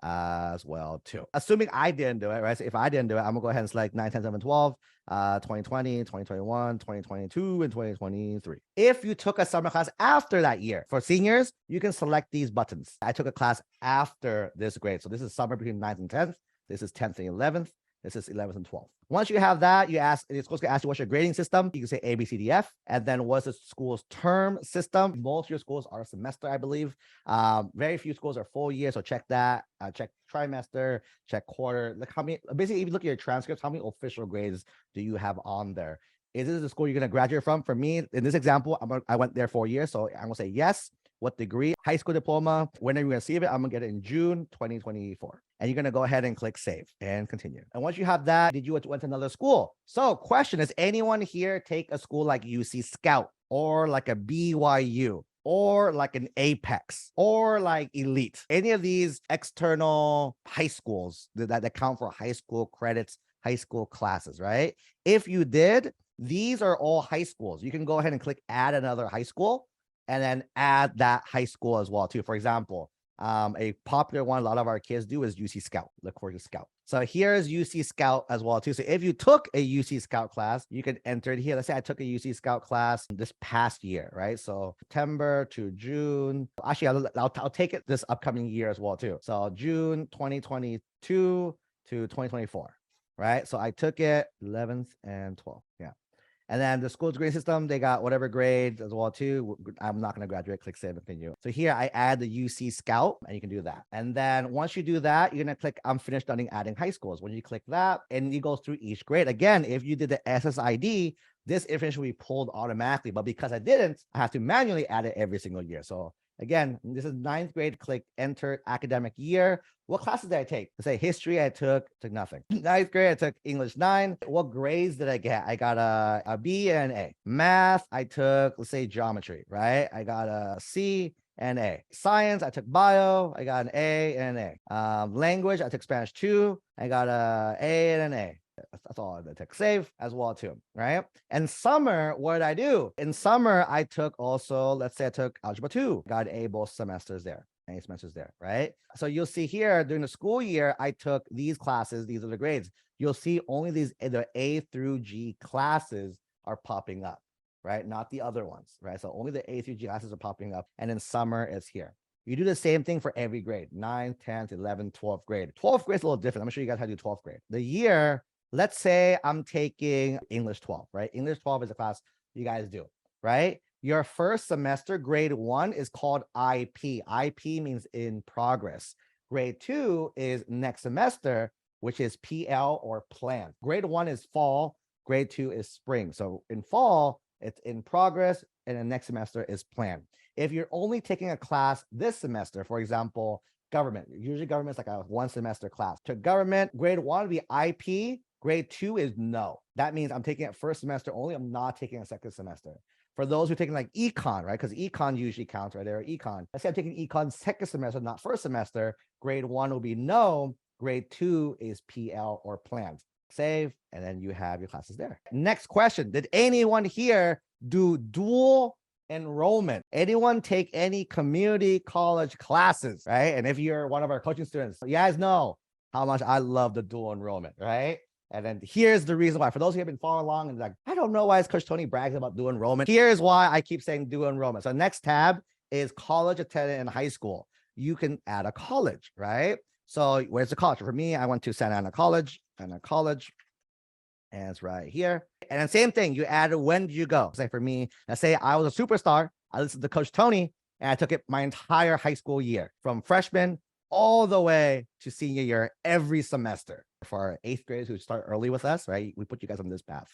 as well too. Assuming I didn't do it, right? So if I didn't do it, I'm gonna go ahead and select 9, 10, 11, 12, 2020, 2021, 2022, and 2023. If you took a summer class after that year, for seniors, you can select these buttons. I took a class after this grade. So this is summer between 9th and 10th. This is 10th and 11th. This is 11th and 12th. Once you have that, you ask, it's supposed to ask you what's your grading system. You can say A, B, C, D, F. And then what's the school's term system? Most of your schools are a semester, I believe. Very few schools are full year. So check that. Check trimester, check quarter. Like how many, basically, if you look at your transcripts, how many official grades do you have on there? Is this the school you're going to graduate from? For me, in this example, I went there 4 years. So I'm going to say yes. What degree? High school diploma. When are you going to receive it? I'm going to get it in June 2024. And you're going to go ahead and click save and continue. And once you have that, did you went to another school? So question is, anyone here take a school like UC Scout or like a BYU or like an Apex or like Elite? Any of these external high schools that count for high school credits, high school classes, right? If you did, these are all high schools. You can go ahead and click add another high school and then add that high school as well too. For example, A popular one a lot of our kids do is UC Scout. Look for the Scout. So here's UC Scout as well too. So if you took a UC Scout class, you can enter it here. Let's say I took a UC Scout class this past year, right? So September to June. Actually, I'll take it this upcoming year as well too. So June 2022 to 2024, right? So I took it 11th and 12th. Yeah. And then the school's grade system, they got whatever grades as well too. I'm not going to graduate, click save and continue. So here I add the UC Scout and you can do that. And then once you do that, you're going to click I'm finished studying adding high schools. When you click that and you go through each grade, again, if you did the SSID, this information will be pulled automatically. But because I didn't, I have to manually add it every single year. So again, this is 9th grade, click enter academic year. What classes did I take? Let's say history, I took nothing. 9th grade, I took English 9. What grades did I get? I got a B and an A. Math, I took, let's say geometry, right? I got a C and A. Science, I took bio. I got an A and an A. Language, I took Spanish 2. I got a A and an A. That's all I took. Save as well too, right? And summer, what did I do? In summer, I took also, let's say I took algebra 2. Got A both semesters there. Any semesters there, right? So you'll see here during the school year, I took these classes. These are the grades. You'll see only these the A through G classes are popping up, right? Not the other ones, right? So only the A through G classes are popping up. And in summer, it's here. You do the same thing for every grade, 9th, 10th, 11th, 12th grade. 12th grade is a little different. I'm gonna show you guys how to do 12th grade. The year, let's say I'm taking English 12, right? English 12 is a class you guys do, right? Your first semester, grade 1 is called IP. IP means in progress. Grade 2 is next semester, which is PL or plan. Grade 1 is fall. Grade 2 is spring. So in fall, it's in progress, and the next semester is plan. If you're only taking a class this semester, for example, government, usually government's like a 1 semester class. To government, grade 1 would be IP. Grade 2 is no. That means I'm taking it first semester only. I'm not taking a second semester. For those who are taking like econ, right? Because econ usually counts right there. Econ. Let's say I'm taking econ second semester, not first semester. Grade 1 will be no. Grade 2 is PL or planned. Save, and then you have your classes there. Next question. Did anyone here do dual enrollment? Anyone take any community college classes, right? And if you're one of our coaching students, you guys know how much I love the dual enrollment, right? And then here's the reason why. For those who have been following along and like, I don't know why is Coach Tony bragging about dual enrollment. Here's why I keep saying dual enrollment. So next tab is college attended in high school. You can add a college, right? So where's the college? For me, I went to Santa Ana College, and it's right here. And then same thing, you add when did you go? Say for me, let's say I was a superstar. I listened to Coach Tony, and I took it my entire high school year from freshman all the way to senior year every semester. For our 8th graders who start early with us, right? We put you guys on this path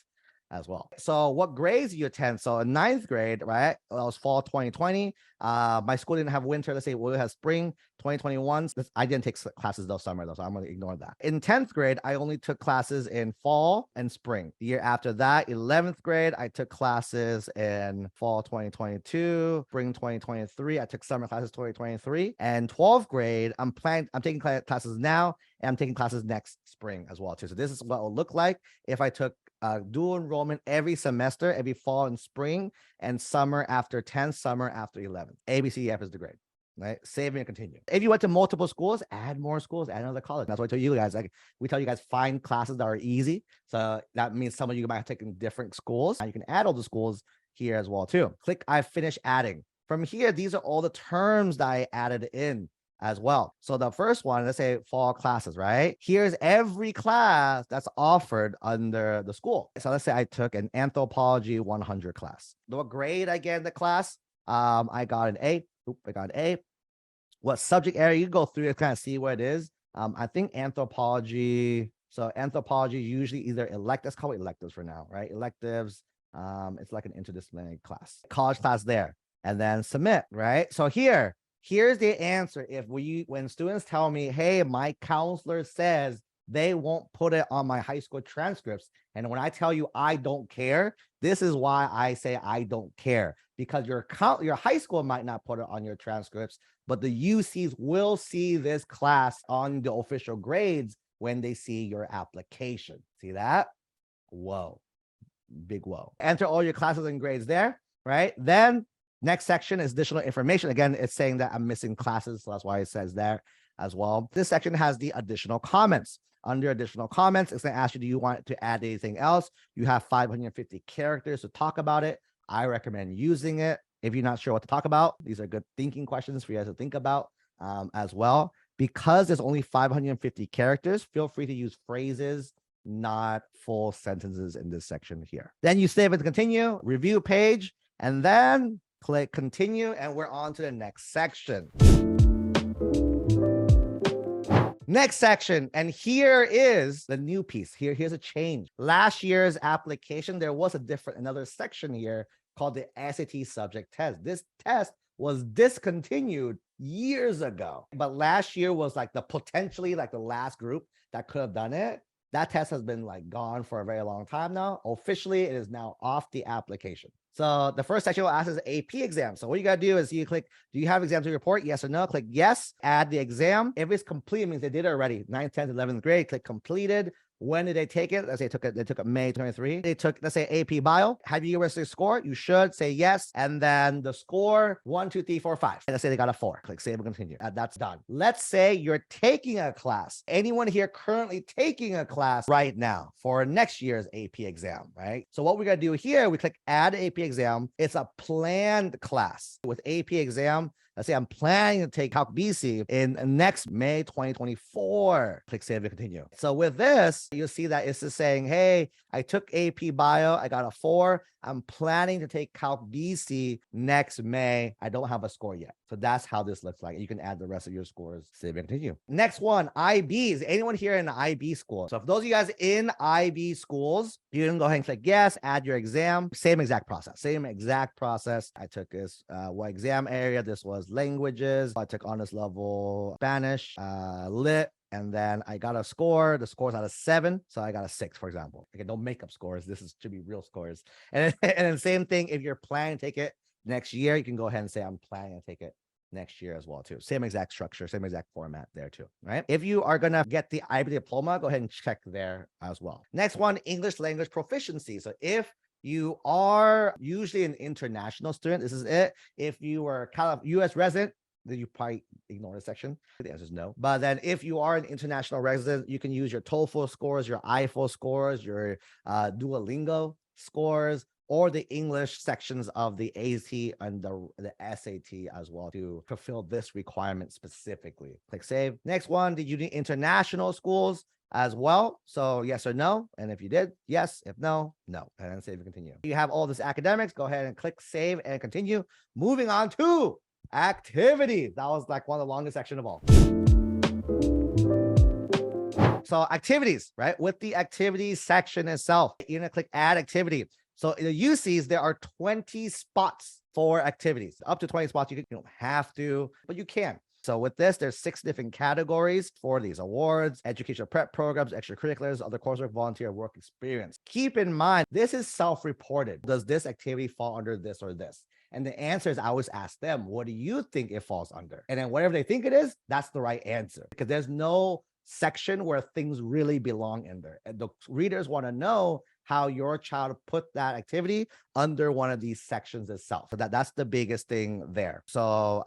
as well. So what grades do you attend? So in 9th grade, right? That was fall 2020. My school didn't have winter. Let's say we have spring 2021. I didn't take classes those summer though, so I'm going to ignore that. In 10th grade, I only took classes in fall and spring. The year after that, 11th grade, I took classes in fall 2022, spring 2023. I took summer classes 2023. And 12th grade, I'm taking classes now, and I'm taking classes next spring as well too. So this is what it will look like if I took dual enrollment every semester, every fall and spring, and summer after 10, summer after 11. ABCDF is the grade, right? Save and continue. If you went to multiple schools, add more schools, add another college. That's what I tell you guys. Like we tell you guys, find classes that are easy. So that means some of you might have taken different schools, and you can add all the schools here as well too. Click I finish adding. From here, these are all the terms that I added in as well. So the first one, let's say fall classes, right? Here's every class that's offered under the school. So let's say I took an anthropology 100 class. What grade I get in the class? I got an A. I got an A. What subject area? You go through it, kind of see what it is. I think anthropology. So anthropology usually either electives, call it electives for now, right? Electives. It's like an interdisciplinary class. College class there, and then submit, right? So here's the answer. When students tell me, hey, my counselor says they won't put it on my high school transcripts. And when I tell you I don't care, this is why I say I don't care, because your high school might not put it on your transcripts, but the UCs will see this class on the official grades when they see your application. See that? Whoa, big whoa. Enter all your classes and grades there, right? Then Next section is additional information. Again, it's saying that I'm missing classes, so that's why it says there as well. This section has the additional comments. Under additional comments, it's going to ask you, do you want to add anything else? You have 550 characters to talk about it. I recommend using it. If you're not sure what to talk about, these are good thinking questions for you guys to think about as well. Because there's only 550 characters, feel free to use phrases, not full sentences in this section here. Then you save and continue, review page, and then click continue, and we're on to the next section. Next section, and here is the new piece. Here's a change. Last year's application, there was another section here called the SAT subject test. This test was discontinued years ago, but last year was like potentially the last group that could have done it. That test has been gone for a very long time now. Officially, it is now off the application. So the first section will ask is AP exam. So what you got to do is you click, do you have exams to report? Yes or no. Click yes, add the exam. If it's complete, it means they did it already. 9th, 10th, 11th grade, click completed. When did they take it? Let's say they took it May 23. They took, let's say, AP Bio. Have you given us a score? You should say yes. And then the score, 1, 2, 3, 4, 5. And let's say they got a 4. Click save and continue. That's done. Let's say you're taking a class. Anyone here currently taking a class right now for next year's AP exam, right? So what we're going to do here, we click add AP exam. It's a planned class. With AP exam, let's say I'm planning to take Calc BC in next May 2024. Click save and continue. So with this, you'll see that it's just saying, hey, I took AP Bio, I got a 4. I'm planning to take Calc BC next May. I don't have a score yet. So that's how this looks like. You can add the rest of your scores. Save and continue. Next one, IBs. Anyone here in the IB school? So if those of you guys in IB schools, you can go ahead and click yes, add your exam. Same exact process. Same exact process. I took this what exam area? This was languages. I took honors level Spanish, lit. And then I got a score. The score's out of 7. So I got a 6, for example. Okay, don't make up scores. Should be real scores. And then same thing, if you're planning to take it next year, you can go ahead and say, I'm planning to take it next year as well, too. Same exact structure, same exact format there, too, right? If you are going to get the IB diploma, go ahead and check there as well. Next one, English language proficiency. So if you are usually an international student, this is it. If you are kind of US resident, then you probably ignore this section. The answer is no. But then if you are an international resident, you can use your TOEFL scores, your IFL scores, your Duolingo scores, or the English sections of the AT and the SAT as well to fulfill this requirement specifically. Click save. Next one, did you need international schools as well? So yes or no. And if you did, yes. If no, no. And then save and continue. You have all this academics. Go ahead and click save and continue. Moving on to activities. That was one of the longest section of all. So activities, right? With the activities section itself, you're gonna click add activity. So in the UCs, there are 20 spots for activities. Up to 20 spots. You don't have to, but you can. So with this, there's 6 different categories for these awards: educational prep programs, extracurriculars, other coursework, volunteer work experience. Keep in mind, this is self-reported. Does this activity fall under this or this? And the answer is, I always ask them, what do you think it falls under? And then whatever they think it is, that's the right answer. Because there's no section where things really belong in there. And the readers want to know how your child put that activity under one of these sections itself. So that's the biggest thing there. So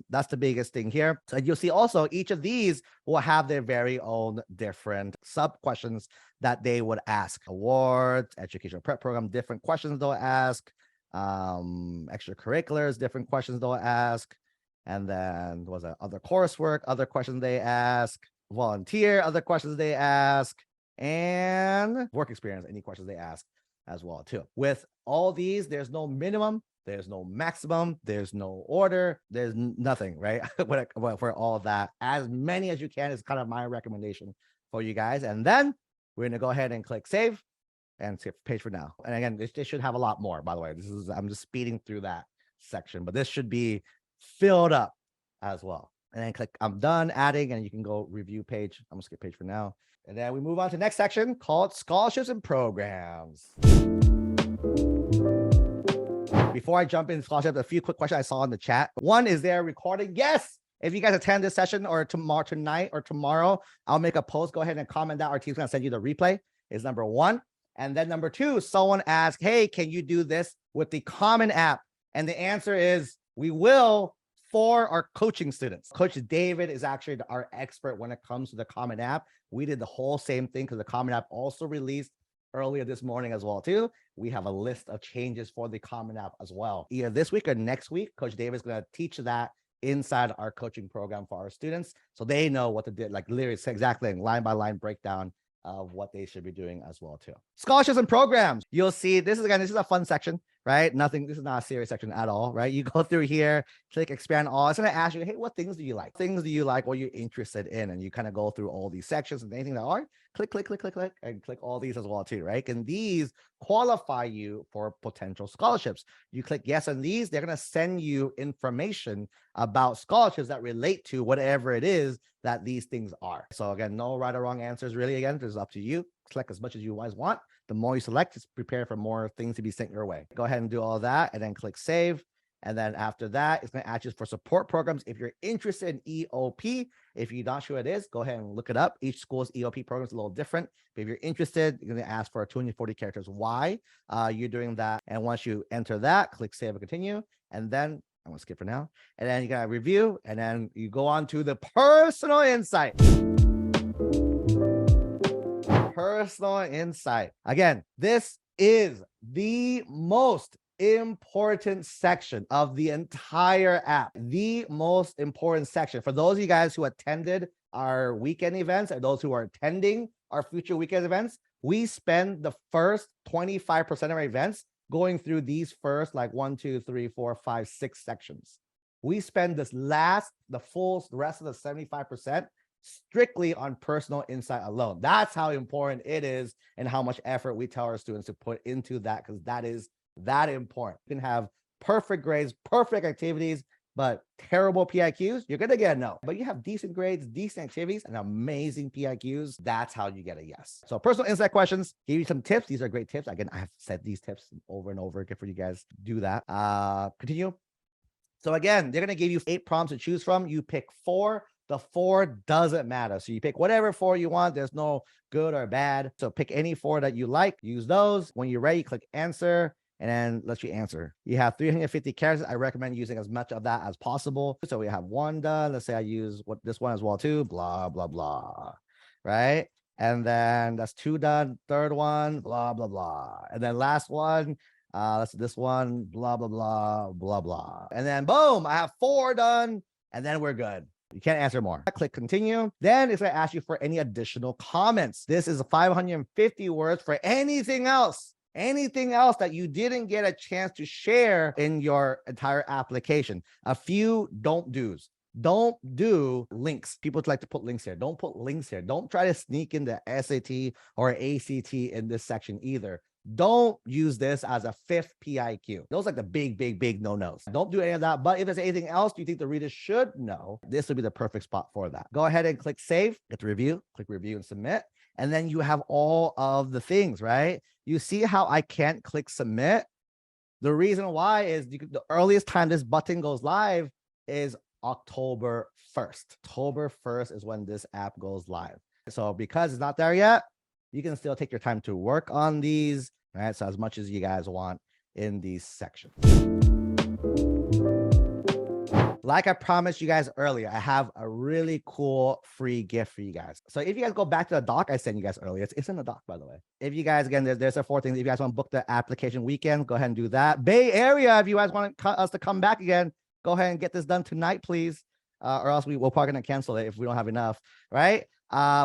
that's the biggest thing here. So you'll see also each of these will have their very own different sub questions that they would ask. Awards, educational prep program, different questions they'll ask. Extracurriculars, different questions they'll ask. And then was that other coursework, other questions they ask. Volunteer, other questions they ask. And work experience, any questions they ask as well too. With all these, there's no minimum, there's no maximum, there's no order, there's nothing, right? For all of that, as many as you can is kind of my recommendation for you guys. And then we're gonna go ahead and click save and skip page for now. And again, they should have a lot more, by the way. I'm just speeding through that section, but this should be filled up as well. And then click I'm done adding, and you can go review page. I'm gonna skip page for now. And then we move on to the next section called scholarships and programs. Before I jump in scholarships, a few quick questions I saw in the chat. One, is there a recording? Yes. If you guys attend this session or tonight or tomorrow, I'll make a post. Go ahead and comment that. Our team's gonna send you the replay. Is number 1. And then number 2, someone asked, hey, can you do this with the Common app? And the answer is we will for our coaching students. Coach David is actually our expert when it comes to the Common App. We did the whole same thing because the Common App also released earlier this morning as well too. We have a list of changes for the Common App as well. Either this week or next week, Coach David is going to teach that inside our coaching program for our students, so they know what to do, like literally exactly line by line breakdown of what they should be doing as well too. Scholarships and programs. You'll see this is a fun section, right? This is not a serious section at all, right? You go through here, click expand all. It's going to ask you, hey, what things do you like? Things do you like? What you're interested in? And you kind of go through all these sections, and anything that are click, and click all these as well too, right? And these qualify you for potential scholarships. You click yes on these, they're going to send you information about scholarships that relate to whatever it is that these things are. So again, no right or wrong answers really. Again, this is up to you. Select as much as you guys want. The more you select, just prepare for more things to be sent your way. Go ahead and do all that and then click save. And then after that, it's going to ask you for support programs. If you're interested in EOP, if you're not sure what it is, go ahead and look it up. Each school's EOP program is a little different. But if you're interested, you're going to ask for 240 characters why you're doing that. And once you enter that, click save and continue. And then I'm going to skip for now. And then you got to review. And then you go on to the personal insight. Personal insight. Again, this is the most important section of the entire app. The most important section. For those of you guys who attended our weekend events and those who are attending our future weekend events, we spend the first 25% of our events going through these first like 1, 2, 3, 4, 5, 6 sections. We spend the full rest of the 75% strictly on personal insight alone. That's how important it is and how much effort we tell our students to put into that, because that is that important. You can have perfect grades, perfect activities, but terrible PIQs, you're going to get a no. But you have decent grades, decent activities, and amazing PIQs, that's how you get a yes. So personal insight questions, give you some tips. These are great tips. Again, I have said these tips over and over again for you guys. Do that. Continue. So again, they're going to give you 8 prompts to choose from. You pick 4. The 4 doesn't matter. So you pick whatever 4 you want. There's no good or bad. So pick any 4 that you like. Use those. When you're ready, click answer. And then let you answer. You have 350 characters. I recommend using as much of that as possible. So we have 1 done. Let's say I use this one as well too. Blah, blah, blah. Right? And then that's 2 done. 3rd one, blah, blah, blah. And then last one, this one, blah, blah, blah, blah, blah. And then boom, I have 4 done. And then we're good. You can't answer more. Click continue. Then it's going to ask you for any additional comments. This is 550 words for anything else. Anything else that you didn't get a chance to share in your entire application. A few don't do's. Don't do links. People like to put links here. Don't put links here. Don't try to sneak in the SAT or ACT in this section either. Don't use this as a 5th PIQ. Those are like the big no-nos. Don't do any of that. But if there's anything else you think the reader should know, this would be the perfect spot for that. Go ahead and click save, get to review, click review and submit. And then you have all of the things, right? You see how I can't click submit? The reason why is the earliest time this button goes live is October 1st. October 1st is when this app goes live. So because it's not there yet, you can still take your time to work on these, right? So as much as you guys want in these sections. Like I promised you guys earlier, I have a really cool free gift for you guys. So if you guys go back to the doc I sent you guys earlier, it's in the doc, by the way. If you guys, again, there's 4 things. If you guys want to book the application weekend, go ahead and do that. Bay Area, if you guys want us to come back again, go ahead and get this done tonight, please. Or else we're probably going to cancel it if we don't have enough, right?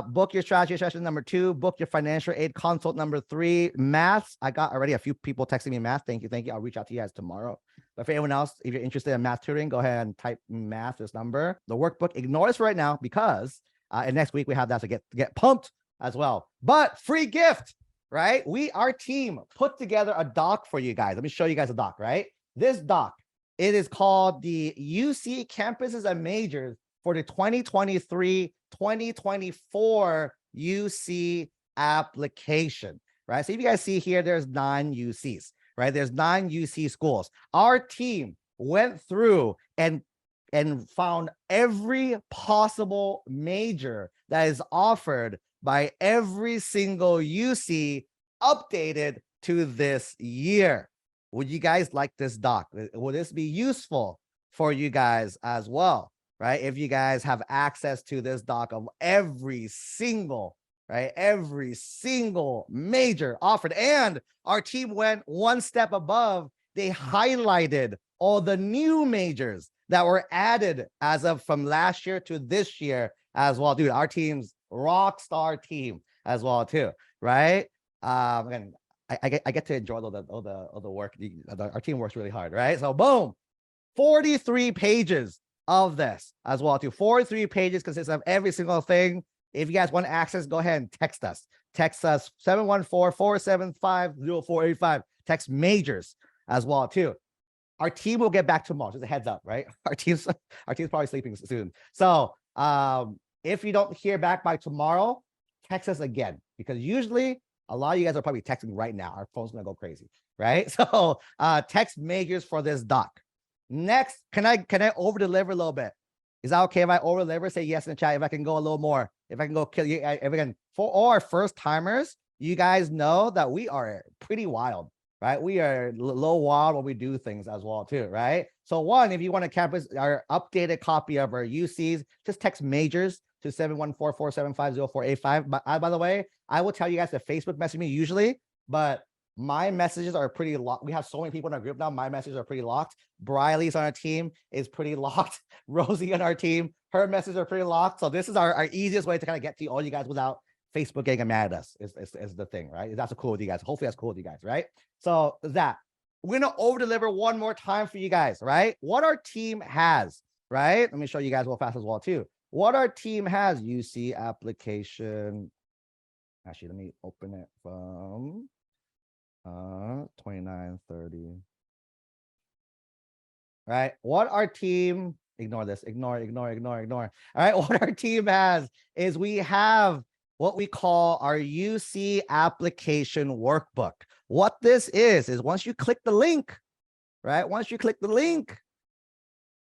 Book your strategy session number 2, book your financial aid consult number 3, maths. I got already a few people texting me math. Thank you. I'll reach out to you guys tomorrow. But for anyone else, if you're interested in math tutoring, go ahead and type math, this number. The workbook, ignore this right now because and next week we have that to get pumped as well. But free gift, right? Our team put together a doc for you guys. Let me show you guys a doc, right? This doc, it is called the UC Campuses and Majors for the 2023-2024 UC application, right? So if you guys see here, there's 9 UCs, right? There's 9 UC schools. Our team went through and found every possible major that is offered by every single UC updated to this year. Would you guys like this doc? Will this be useful for you guys as well, right? If you guys have access to this doc of every single, right, every single major offered, and our team went one step above. They highlighted all the new majors that were added as of from last year to this year as well, dude. Our team's rock star team as well too, right? Again, I get to enjoy all the work. Our team works really hard, right? So boom, 43 pages of this as well too. 43 pages consists of every single thing. If you guys want access, go ahead and text us. Text us 714-475-0485. Text majors as well too. Our team will get back tomorrow. Just a heads up, right? Our team's probably sleeping soon. So if you don't hear back by tomorrow, text us again, because usually a lot of you guys are probably texting right now. Our phone's gonna go crazy, right? So text majors for this doc. Next, can I over deliver a little bit? Is that okay if I over deliver? Say yes in the chat. If I can go a little more, if I can go kill you, if I can. For all our first timers, you guys know that we are pretty wild, right? We are a little wild when we do things as well too, right? So one, if you want to campus our updated copy of our UCs, just text majors to 714-475-0485. But by the way, I will tell you guys to Facebook message me usually, but my messages are pretty locked. We have so many people in our group now. My messages are pretty locked. Briley's on our team is pretty locked. Rosie on our team, her messages are pretty locked. So this is our easiest way to kind of get to all you guys without Facebook getting mad at us is the thing, right? That's cool with you guys. Hopefully that's cool with you guys, right? So that we're gonna over deliver one more time for you guys, right? What our team has, right? Let me show you guys real fast as well too. What our team has, UC application. Actually, let me open it from 2930. Right? What our team, ignore this, ignore. All right, what our team has is we have what we call our UC application workbook. What this is once you click the link, right? Once you click the link,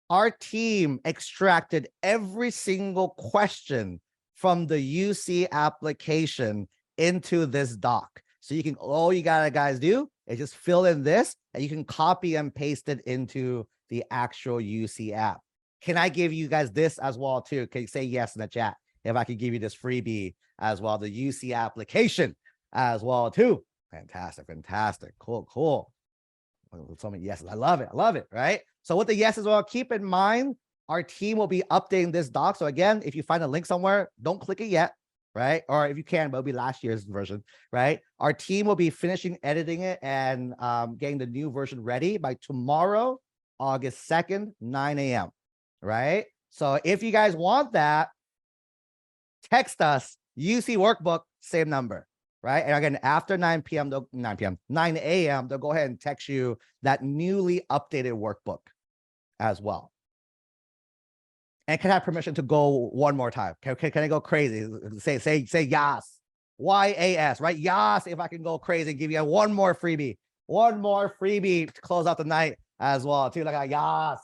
our team extracted every single question from the UC application into this doc. So you can, all you gotta guys do is just fill in this and you can copy and paste it into the actual UC app. Can I give you guys this as well too? Can you say yes in the chat if I could give you this freebie as well, the UC application as well too? Fantastic, cool. So many yeses. I love it, right? So with the yes as well, keep in mind, our team will be updating this doc. So again, if you find a link somewhere, don't click it yet, right? Or if you can, but it'll be last year's version, right? Our team will be finishing editing it and getting the new version ready by tomorrow, August 2nd, 9 a.m., right? So if you guys want that, text us, UC workbook, same number, right? And again, after 9 a.m., they'll go ahead and text you that newly updated workbook as well. And can I have permission to go one more time? Can I go crazy? Say yas, Y-A-S, right? Yas, if I can go crazy and give you one more freebie to close out the night as well too. Like a yas.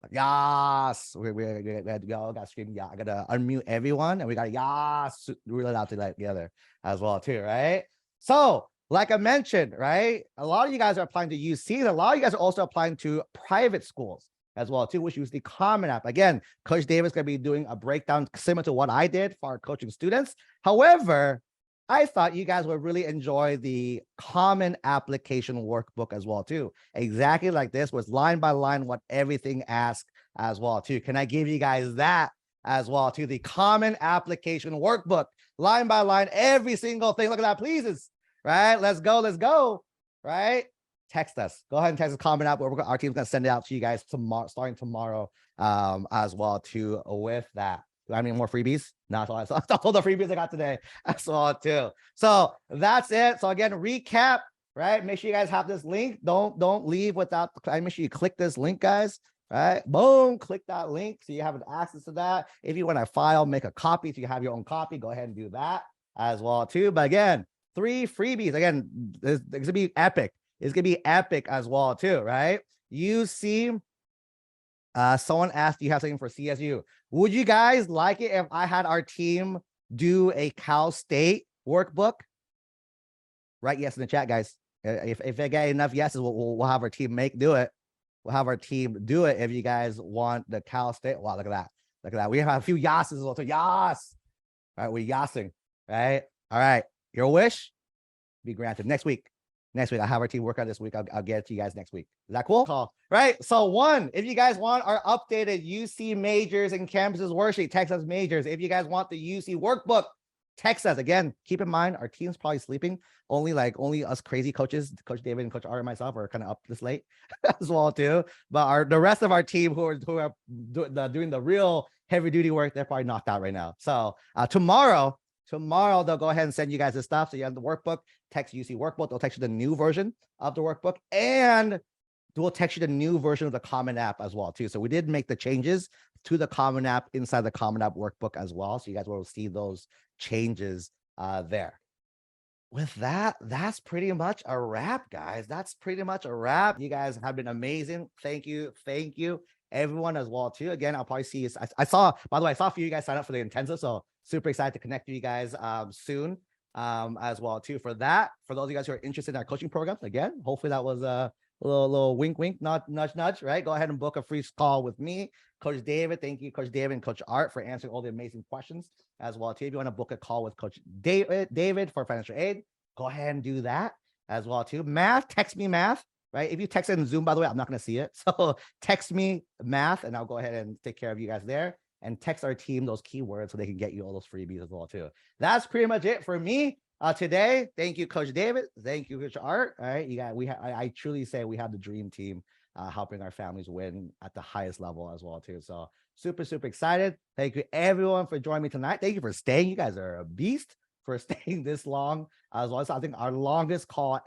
We got to scream yeah. I gotta unmute everyone and we got yas really loud together as well too, right? So like I mentioned, right, a lot of you guys are applying to UC, and a lot of you guys are also applying to private schools as well too, which use the Common App. Again, Coach Davis is going to be doing a breakdown similar to what I did for our coaching students. However, I thought you guys would really enjoy the Common Application workbook as well too. Exactly like this, was line by line what everything asked as well too. Can I give you guys that as well too? The Common Application workbook, line by line, every single thing. Look at that, please. Right? Let's go. Right? Text us. Go ahead and text us Common App. Our team's gonna send it out to you guys tomorrow, starting tomorrow, as well too. With that, do I have any more freebies? No, that's all the freebies I got today. That's all too. So that's it. So again, recap. Right? Make sure you guys have this link. Don't leave without. Make sure you click this link, guys. Right? Boom. Click that link so you have access to that. If you want to file, make a copy so you have your own copy. Go ahead and do that as well too. But again, 3 freebies. Again, it's gonna be epic. It's gonna be epic as well too, right? You see, someone asked, do you have something for CSU? Would you guys like it if I had our team do a Cal State workbook? Right? Yes, in the chat, guys. If they get enough yeses, we'll have our team do it. We'll have our team do it if you guys want the Cal State. Wow, look at that. Look at that. We have a few yases as well. So yas. All right, we're yassing. Right. All right. Your wish be granted next week. Next week, I'll have our team work on this week. I'll get it to you guys next week. Is that cool? Call. Right. So one, if you guys want our updated UC majors and campuses worksheet, text us majors. If you guys want the UC workbook, text us. Again, keep in mind, our team's probably sleeping. Only us crazy coaches, Coach David and Coach Art and myself are kind of up this late as well too. But the rest of our team who are doing the real heavy duty work, they're probably knocked out right now. So tomorrow they'll go ahead and send you guys the stuff. So you have the workbook, text UC workbook. They'll text you the new version of the workbook, and we'll text you the new version of the Common App as well too. So we did make the changes to the Common App inside the Common App workbook as well. So you guys will see those changes there. With that, that's pretty much a wrap, guys. That's pretty much a wrap. You guys have been amazing. Thank you everyone as well too. Again, I'll probably see you. I saw, by the way, I saw a few of you guys sign up for the intensive, so super excited to connect with you guys soon as well too. For that, for those of you guys who are interested in our coaching programs, again, hopefully that was a little wink, not nudge, right? Go ahead and book a free call with me, Coach David. Thank you, Coach David and Coach Art, for answering all the amazing questions as well too. If you want to book a call with Coach David for financial aid, go ahead and do that as well too. Math, text me math, right? If you text it in Zoom, by the way, I'm not going to see it. So text me math and I'll go ahead and take care of you guys there, and text our team those keywords so they can get you all those freebies as well too. That's pretty much it for me today. Thank you, Coach David. Thank you, Coach Art. All right, I truly say we have the dream team helping our families win at the highest level as well too. So super excited. Thank you everyone for joining me tonight. Thank you for staying. You guys are a beast for staying this long as well. So I think our longest call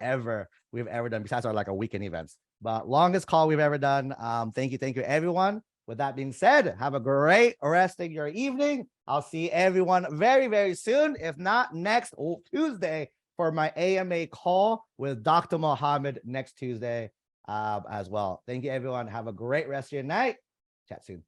we've ever done, besides our like a weekend events, but longest call we've ever done. Thank you everyone. With that being said, have a great rest of your evening. I'll see everyone very soon, if not next Tuesday, for my AMA call with Dr. Mohammed next Tuesday as well. Thank you everyone. Have a great rest of your night. Chat soon.